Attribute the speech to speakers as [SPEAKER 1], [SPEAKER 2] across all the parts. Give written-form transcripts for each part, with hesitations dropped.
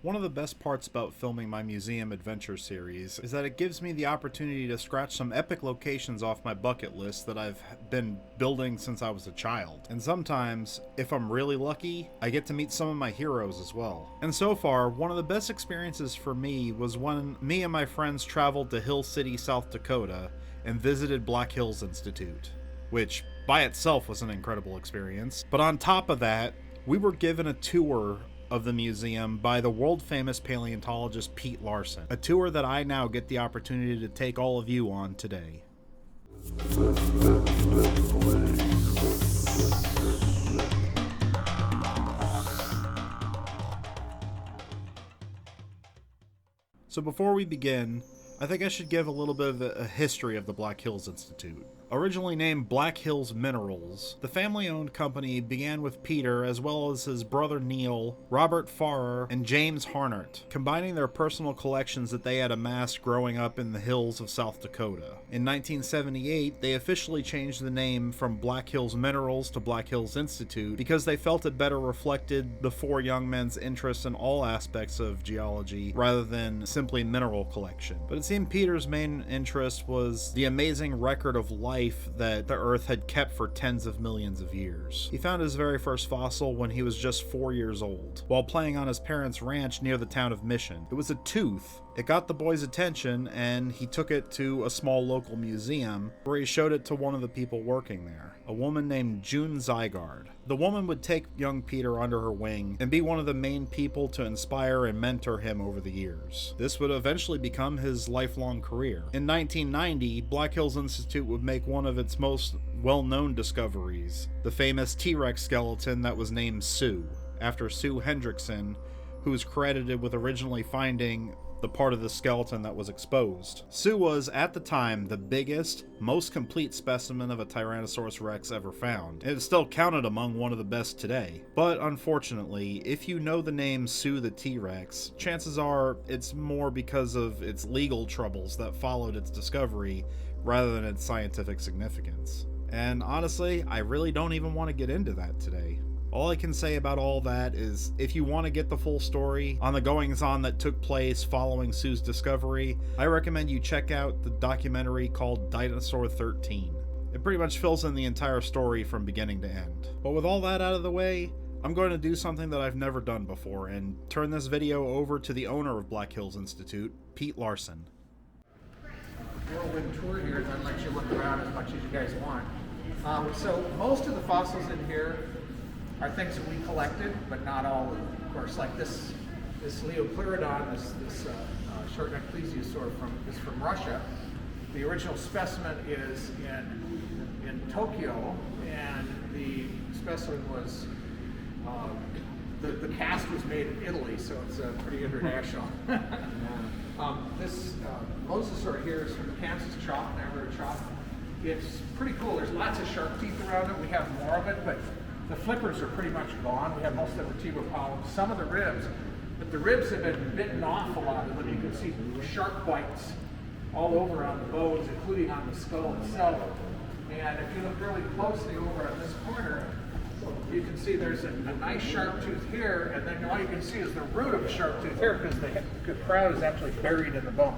[SPEAKER 1] One of the best parts about filming my museum adventure series is that it gives me the opportunity to scratch some epic locations off my bucket list that I've been building since I was a child. And sometimes, if I'm really lucky, I get to meet some of my heroes as well. And so far, one of the best experiences for me was when me and my friends traveled to Hill City, South Dakota and visited Black Hills Institute, which by itself was an incredible experience. But on top of that, we were given a tour of the museum by the world-famous paleontologist Pete Larson, a tour that I now get the opportunity to take all of you on today. So before we begin, I think I should give a little bit of a history of the Black Hills Institute. Originally named Black Hills Minerals, the family-owned company began with Peter as well as his brother Neil, Robert Farrer, and James Harnert, combining their personal collections that they had amassed growing up in the hills of South Dakota. In 1978, they officially changed the name from Black Hills Minerals to Black Hills Institute because they felt it better reflected the four young men's interests in all aspects of geology rather than simply mineral collection. But it seemed Peter's main interest was the amazing record of life that the Earth had kept for tens of millions of years. He found his very first fossil when he was just 4 years old, while playing on his parents' ranch near the town of Mission. It was a tooth. It got the boy's attention, and he took it to a small local museum where he showed it to one of the people working there, a woman named June Zygarde. The woman would take young Peter under her wing and be one of the main people to inspire and mentor him over the years. This would eventually become his lifelong career. In 1990, Black Hills Institute would make one of its most well-known discoveries, the famous T-Rex skeleton that was named Sue, after Sue Hendrickson, who was credited with originally finding the part of the skeleton that was exposed. Sue was, at the time, the biggest, most complete specimen of a Tyrannosaurus Rex ever found, and it's still counted among one of the best today. But unfortunately, if you know the name Sue the T-Rex, chances are it's more because of its legal troubles that followed its discovery rather than its scientific significance. And honestly, I really don't even want to get into that today. All I can say about all that is, if you want to get the full story on the goings-on that took place following Sue's discovery, I recommend you check out the documentary called Dinosaur 13. It pretty much fills in the entire story from beginning to end. But with all that out of the way, I'm going to do something that I've never done before and turn this video over to the owner of Black Hills Institute, Pete Larson.
[SPEAKER 2] Whirlwind tour here, then let you look around as much as you guys want. So most of the fossils in here are things that we collected, but not all of them. Of course, like this Leopleurodon, this short-necked plesiosaur is from Russia. The original specimen is in Tokyo, and the specimen was the cast was made in Italy, so it's pretty international. This mosasaur here is from the Kansas chalk, Navajo chalk. It's pretty cool. There's lots of sharp teeth around it. We have more of it, but the flippers are pretty much gone. We have most of the vertebral column, some of the ribs, but the ribs have been bitten off a lot of them. You can see sharp bites all over on the bones, including on the skull itself. And if you look really closely over on this corner, you can see there's a nice sharp tooth here, and then all you can see is the root of a sharp tooth here because the crown is actually buried in the bone.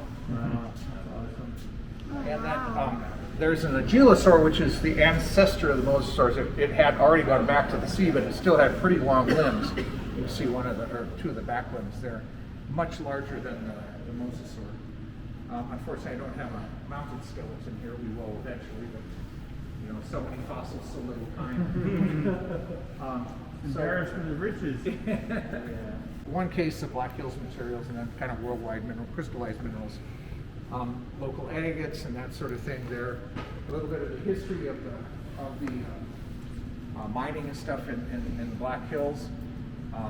[SPEAKER 2] And then there's an Agilosaur, which is the ancestor of the mosasaurs. It had already gone back to the sea, but it still had pretty long limbs. You can see two of the back limbs there, much larger than the mosasaur. Unfortunately, I don't have a mounted skeleton here. We will eventually, but you know, so many fossils, so little time.
[SPEAKER 3] Embarrassment of riches.
[SPEAKER 2] One case of Black Hills materials, and then kind of worldwide crystallized minerals. Local agates and that sort of thing there. A little bit of the history of the mining and stuff in the Black Hills.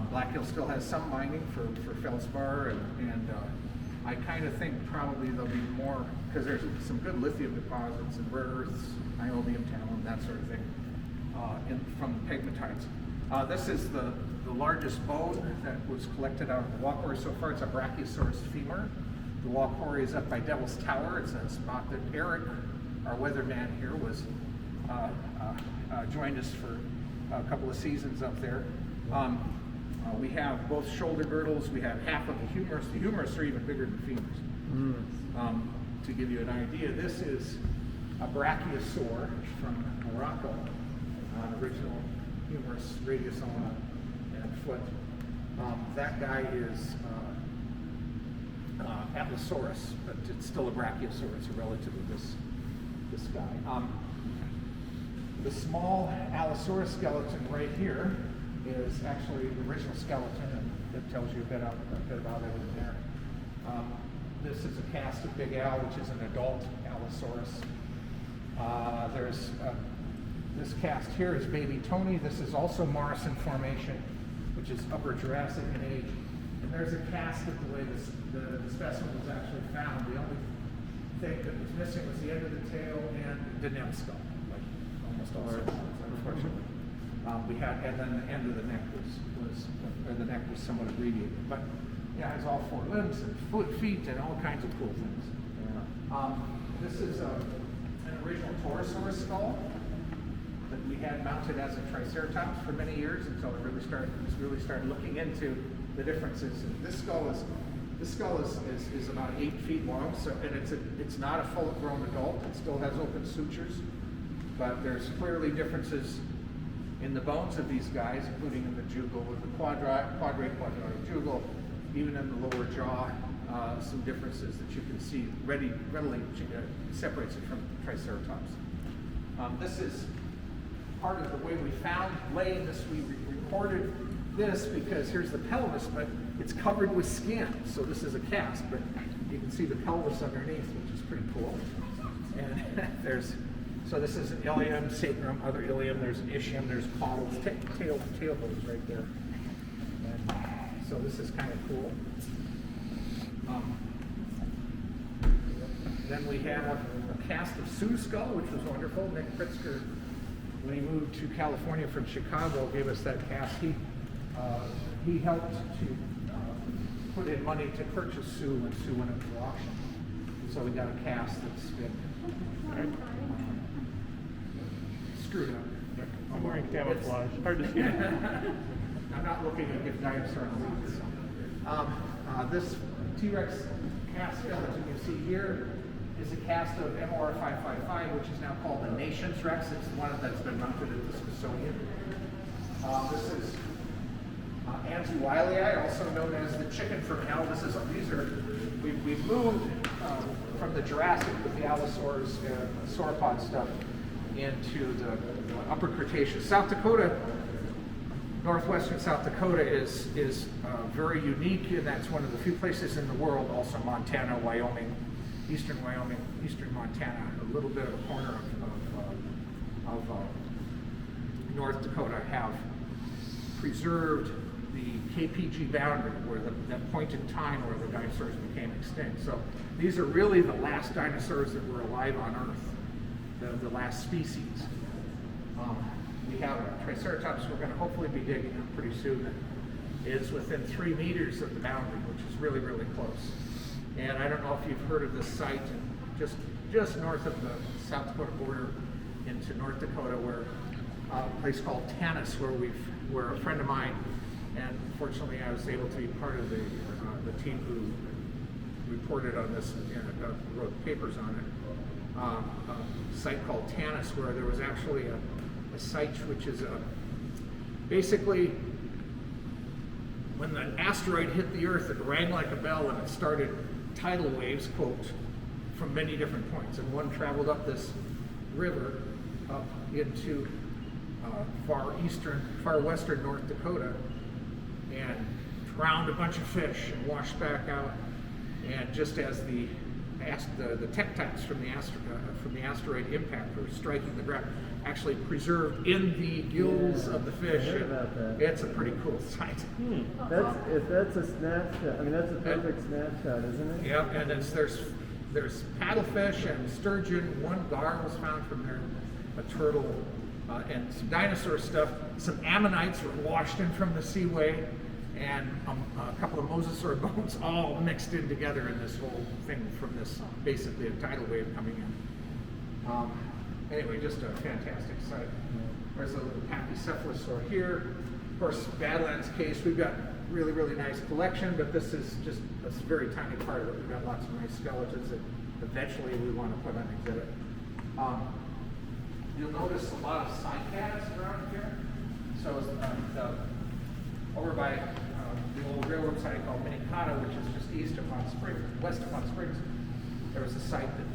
[SPEAKER 2] Black Hills still has some mining for feldspar, and I kind of think probably there'll be more, because there's some good lithium deposits and rare earths, niobium, tantalum, that sort of thing, from the pegmatites. This is the largest bone that was collected out of the walkway so far. It's a Brachiosaurus femur. The wall quarry is up by Devil's Tower. It's a spot that Eric, our weatherman here, was joined us for a couple of seasons up there. We have both shoulder girdles. We have half of the humerus. The humerus are even bigger than femurs. To give you an idea, this is a brachiosaur from Morocco, an original humerus, radius on and foot. That guy is Atlasaurus, but it's still a brachiosaur. It's a relative of this guy. The small Allosaurus skeleton right here is actually the original skeleton, and it tells you a bit about it in there. This is a cast of Big Al, which is an adult Allosaurus. There's this cast here is Baby Tony. This is also Morrison Formation, which is Upper Jurassic in age. And there's a cast of the way the specimen was actually found. The only thing that was missing was the end of the tail, and it didn't have a skull, like almost all skeletons, unfortunately. And then the end of the neck the neck was somewhat abbreviated. But yeah, it has all four limbs and feet and all kinds of cool things. Yeah. This is an original Torosaurus skull that we had mounted as a Triceratops for many years until it really started looking into the differences. And this skull is about 8 feet long, and it's not a full-grown adult. It still has open sutures, but there's clearly differences in the bones of these guys, including in the jugal with the quadrate jugal, even in the lower jaw, some differences that you can see readily separates it from Triceratops. This is part of the way we found laying this. We recorded this because here's the pelvis, but it's covered with skin. So this is a cast, but you can see the pelvis underneath, which is pretty cool. And so this is an ilium, sacrum, other ilium, there's an ischium, there's caudals, tailbones right there. And so this is kind of cool. Then we have a cast of Sioux skull, which was wonderful. Nick Pritzker, when he moved to California from Chicago, gave us that cast. He helped to put in money to purchase Sioux when Sioux went up for auction. So we got a cast that's been screwed up.
[SPEAKER 3] I'm wearing camouflage. Hard to see.
[SPEAKER 2] I'm not looking at if dinosaur leaves. This T-Rex cast skeleton you see here is a cast of MR 555, which is now called the Nations Rex. It's the one that's been mounted at the Smithsonian. This is Anzu Wiley, also known as the chicken from hell. We've moved from the Jurassic with the Allosaurs and sauropod stuff into the Upper Cretaceous. South Dakota, northwestern South Dakota is very unique, and that's one of the few places in the world. Also Montana, Wyoming, eastern Montana, a little bit of a corner of North Dakota have preserved the KPG boundary, where that point in time where the dinosaurs became extinct. So these are really the last dinosaurs that were alive on Earth, the last species. We have a Triceratops we're going to hopefully be digging up pretty soon that is within 3 meters of the boundary, which is really, really close. And I don't know if you've heard of this site just north of the South Dakota border into North Dakota, where a place called Tanis, where a friend of mine, and fortunately I was able to be part of the team who reported on this and wrote papers on it. A site called Tanis, where there was actually a site which is basically when the asteroid hit the Earth, it rang like a bell and it started tidal waves, quote, from many different points. And one traveled up this river up into far western North Dakota and drowned a bunch of fish and washed back out. And just as the tectites from the asteroid impact were striking the ground, actually preserved in the gills of the fish. It's a pretty cool sight.
[SPEAKER 4] If that's a snapshot, I mean that's a perfect snapshot, isn't it?
[SPEAKER 2] Yeah, and there's paddlefish and sturgeon. One gar was found from there, a turtle, and some dinosaur stuff. Some ammonites were washed in from the seaway, and a couple of mosasaur bones all mixed in together in this whole thing from this basically a tidal wave coming in. Anyway, just a fantastic sight. There's a little pachycephalosaur here. Of course, Badlands case, we've got really, really nice collection, but this is just a very tiny part of it. We've got lots of nice skeletons that eventually we want to put on exhibit. You'll notice a lot of cycads around here. So over by the old railroad site called Dakota, which is just east of Hot Springs, west of Hot Springs, there was a site that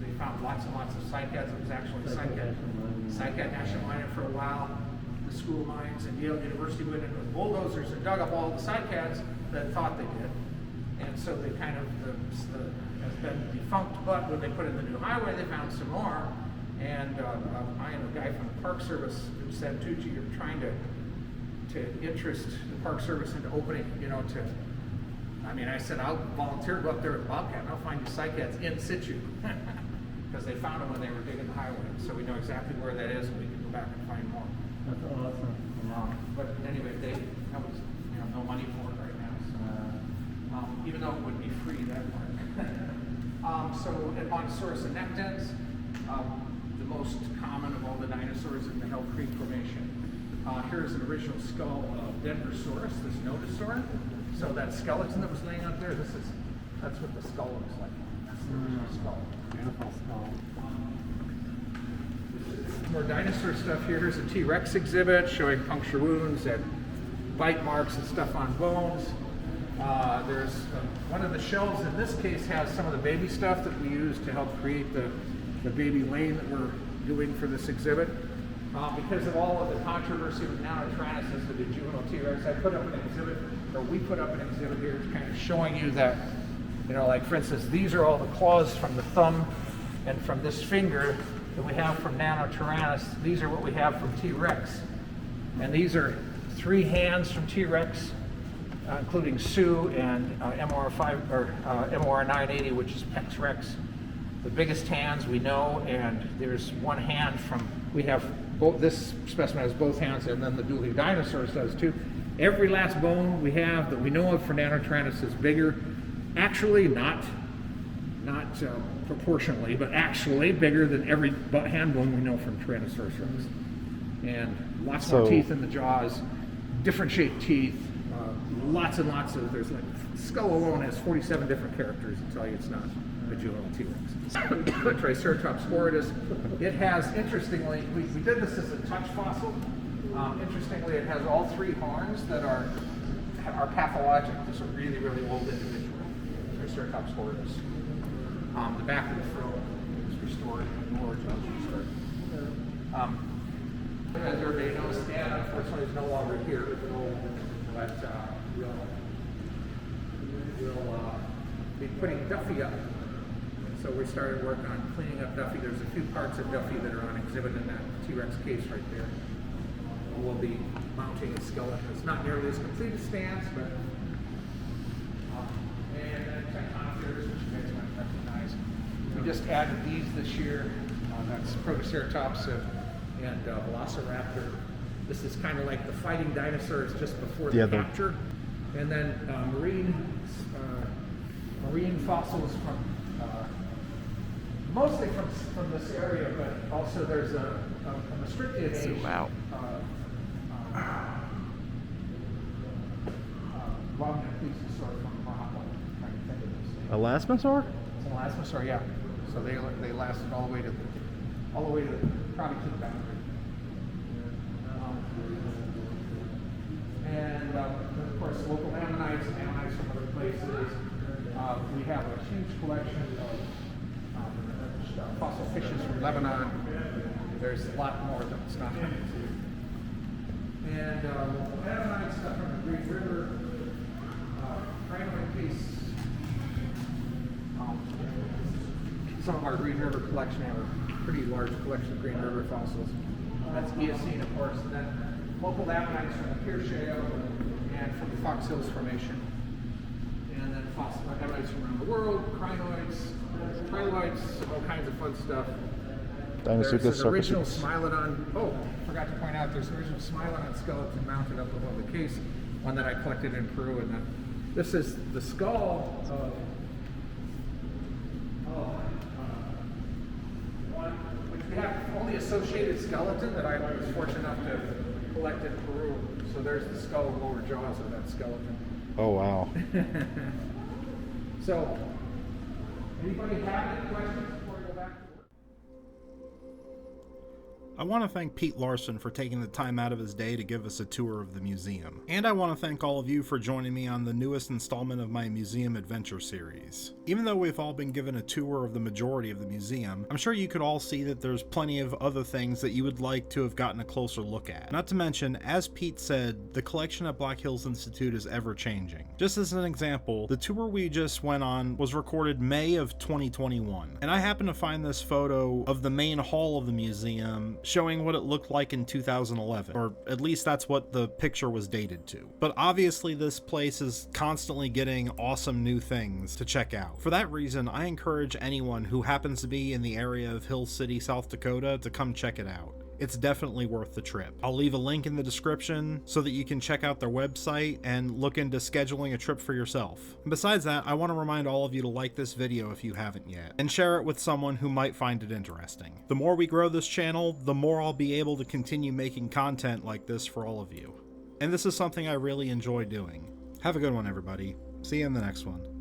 [SPEAKER 2] they found lots and lots of cycads. It was actually cycad national mine for a while. The school mines and Yale University went in with bulldozers and dug up all the cycads that thought they did. And so they kind of, has been defunct, but when they put in the new highway, they found some more. And I and a guy from the Park Service who said, Tucci, you're trying to interest the Park Service into opening, I said, I'll volunteer to go up there with a bobcat and I'll find you cycads in situ. Because they found them when they were digging the highway. So we know exactly where that is and we can go back and find more.
[SPEAKER 4] That's awesome.
[SPEAKER 2] But anyway, they that was no money for it right now. So, even though it would be free, that part. So at Montosaurus annectens, the most common of all the dinosaurs in the Hell Creek Formation. Here's an original skull of Denversaurus, this nodosaur. So that skeleton that was laying out there, that's what the skull looks like. That's the original skull.
[SPEAKER 4] Beautiful skull.
[SPEAKER 2] More dinosaur stuff here. Here's a T-Rex exhibit showing puncture wounds and bite marks and stuff on bones. There's one of the shelves in this case has some of the baby stuff that we use to help create the baby lane that we're doing for this exhibit. Because of all of the controversy with Nanotyrannus, the juvenile T-Rex, we put up an exhibit here kind of showing you that, like for instance, these are all the claws from the thumb and from this finger that we have from Nanotyrannus. These are what we have from T-Rex. And these are 3 hands from T-Rex, including Sue and MR5 or MR980, which is Pex Rex. The biggest hands we know, and there's 1 hand from, we have both, this specimen has both hands, and then the Dually Dinosaurs does too. Every last bone we have that we know of for Nanotyrannus is bigger. Actually, not proportionally, but actually bigger than every hand bone we know from Tyrannosaurus Rex. And lots more teeth in the jaws, different shaped teeth, lots and lots of, there's like, skull alone has 47 different characters to tell you it's not a juvenile T-Rex. Triceratops horridus. It has, interestingly, we did this as a touch fossil. Interestingly, it has all 3 horns that are pathologic. This is a really, really old individual, Triceratops horridus. The back of the throat is restored, the lower jaw is restored. As everybody knows, Stan unfortunately is no longer here, but we'll be putting Duffy up. So we started work on cleaning up Duffy. There's a few parts of Duffy that are on exhibit in that T-Rex case right there. We'll be mounting a skeleton. It's not nearly as complete as Stan's, but and then Tectonothers, which you guys might recognize. We just added these this year. That's Protoceratops and Velociraptor. This is kind of like the fighting dinosaurs just before the capture. And then marine fossils from mostly from this area, but also there's a restricted age.
[SPEAKER 5] Zoom out.
[SPEAKER 2] Long-neck plesiosaur from Morocco. Trying to think of this.
[SPEAKER 1] Elasmosaur?
[SPEAKER 2] It's an elasmosaur, yeah. So they lasted all the way to probably to the boundary. And of course, local ammonites from other places. We have a huge collection of fossil fishes from Lebanon. There's a lot more that's not coming to. And local ammonite stuff from the Green River. Crinoid piece. Some of our Green River collection have a pretty large collection of Green River fossils. That's Eocene, of course. And then local ammonites from the Pierre Shale and from the Fox Hills Formation. And then fossil ammonites from around the world, crinoids, triloids, all kinds of fun stuff. There's an original Smilodon. Oh, forgot to point out, there's an original Smilodon skeleton mounted up above the case, one that I collected in Peru. And then this is the skull of one, which we have only associated skeleton that I was fortunate enough collect in Peru. So there's the skull and lower jaws of that skeleton.
[SPEAKER 1] Oh, wow.
[SPEAKER 2] So, anybody have any questions before we go back to work?
[SPEAKER 1] I want to thank Pete Larson for taking the time out of his day to give us a tour of the museum. And I want to thank all of you for joining me on the newest installment of my museum adventure series. Even though we've all been given a tour of the majority of the museum, I'm sure you could all see that there's plenty of other things that you would like to have gotten a closer look at. Not to mention, as Pete said, the collection at Black Hills Institute is ever changing. Just as an example, the tour we just went on was recorded May of 2021, and I happened to find this photo of the main hall of the museum showing what it looked like in 2011, or at least that's what the picture was dated to. But obviously this place is constantly getting awesome new things to check out. For that reason, I encourage anyone who happens to be in the area of Hill City, South Dakota to come check it out. It's definitely worth the trip. I'll leave a link in the description so that you can check out their website and look into scheduling a trip for yourself. And besides that, I want to remind all of you to like this video if you haven't yet, and share it with someone who might find it interesting. The more we grow this channel, the more I'll be able to continue making content like this for all of you. And this is something I really enjoy doing. Have a good one, everybody. See you in the next one.